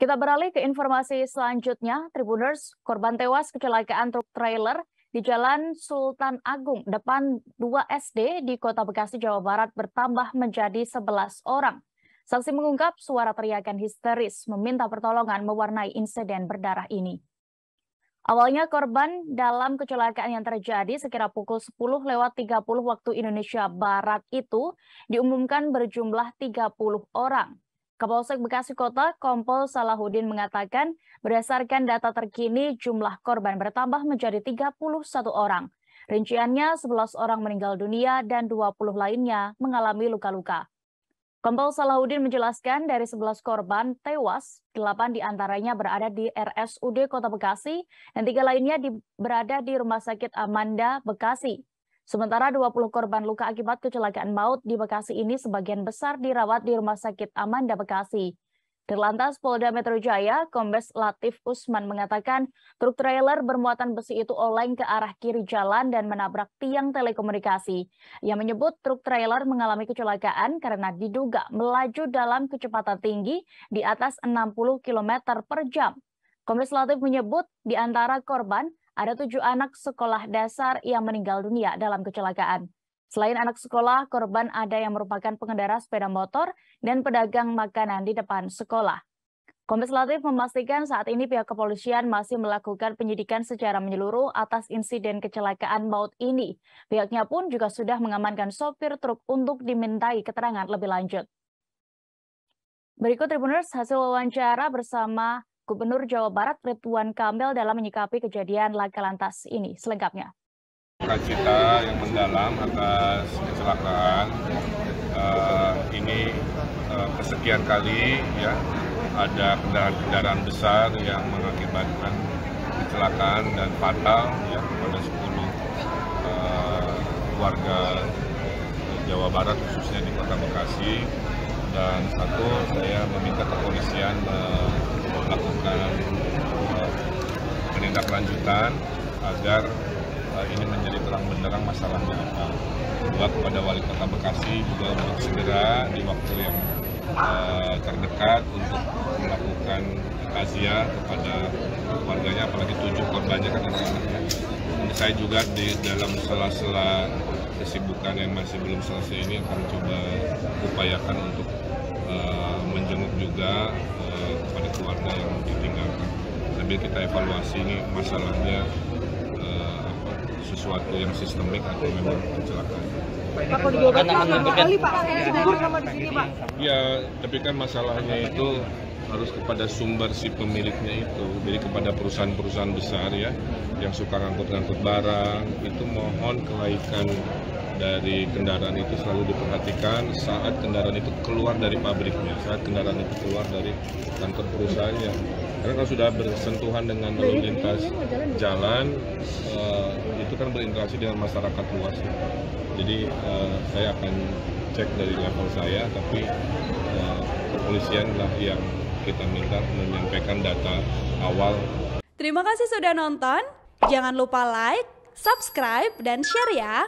Kita beralih ke informasi selanjutnya. Tribuners, korban tewas kecelakaan truk trailer di Jalan Sultan Agung depan 2 SD di Kota Bekasi, Jawa Barat bertambah menjadi 11 orang. Saksi mengungkap suara teriakan histeris meminta pertolongan mewarnai insiden berdarah ini. Awalnya korban dalam kecelakaan yang terjadi sekira pukul 10:30 waktu Indonesia Barat itu diumumkan berjumlah 30 orang. Kapolsek Bekasi Kota, Kompol Salahuddin mengatakan berdasarkan data terkini jumlah korban bertambah menjadi 31 orang. Rinciannya 11 orang meninggal dunia dan 20 lainnya mengalami luka-luka. Kompol Salahuddin menjelaskan dari 11 korban tewas, 8 diantaranya berada di RSUD Kota Bekasi dan 3 lainnya berada di Rumah Sakit Amanda, Bekasi. Sementara 20 korban luka akibat kecelakaan maut di Bekasi ini sebagian besar dirawat di Rumah Sakit Amanda, Bekasi. Dirlantas Polda Metro Jaya, Kombes Latif Usman mengatakan truk trailer bermuatan besi itu oleng ke arah kiri jalan dan menabrak tiang telekomunikasi. Ia menyebut truk trailer mengalami kecelakaan karena diduga melaju dalam kecepatan tinggi di atas 60 km per jam. Kombes Latif menyebut di antara korban ada 7 anak sekolah dasar yang meninggal dunia dalam kecelakaan. Selain anak sekolah, korban ada yang merupakan pengendara sepeda motor dan pedagang makanan di depan sekolah. Kombes Latif memastikan saat ini pihak kepolisian masih melakukan penyidikan secara menyeluruh atas insiden kecelakaan maut ini. Pihaknya pun juga sudah mengamankan sopir truk untuk dimintai keterangan lebih lanjut. Berikut Tribuners hasil wawancara bersama Gubernur Jawa Barat Ridwan Kamil dalam menyikapi kejadian laka lantas ini. Selengkapnya. Kita yang mendalam atas kecelakaan ini kesekian kali ya ada kendaraan besar yang mengakibatkan kecelakaan dan fatal ya kepada 10 warga Jawa Barat khususnya di Kota Bekasi. Dan satu, saya meminta kepolisian melakukan penindaklanjutan agar ini menjadi terang benderang masalahnya apa. Dua, kepada Wali Kota Bekasi juga untuk segera di waktu yang terdekat untuk melakukan takziah kepada warganya, apalagi 7 korbannya kan anak-anaknya. Saya juga di dalam sela-sela kesibukan yang masih belum selesai ini akan coba upayakan untuk menjenguk juga kepada keluarga yang ditinggalkan. Sambil kita evaluasi ini masalahnya sesuatu yang sistemik atau memang kecelakaan. Pak, kalau dijawaban Pak, kali Pak, saya gugur sama di sini Pak. Ya, tapi kan masalahnya itu harus kepada sumber si pemiliknya itu. Jadi kepada perusahaan-perusahaan besar ya, yang suka ngangkut-ngangkut barang, itu mohon kelaikan dari kendaraan itu selalu diperhatikan saat kendaraan itu keluar dari pabriknya, saat kendaraan itu keluar dari kantor perusahaannya. Karena kalau sudah bersentuhan dengan lalu lintas jalan, itu kan berinteraksi dengan masyarakat luas. Jadi saya akan cek dari level saya, tapi kepolisian lah yang kita minta menyampaikan data awal. Terima kasih sudah nonton. Jangan lupa like, subscribe, dan share ya.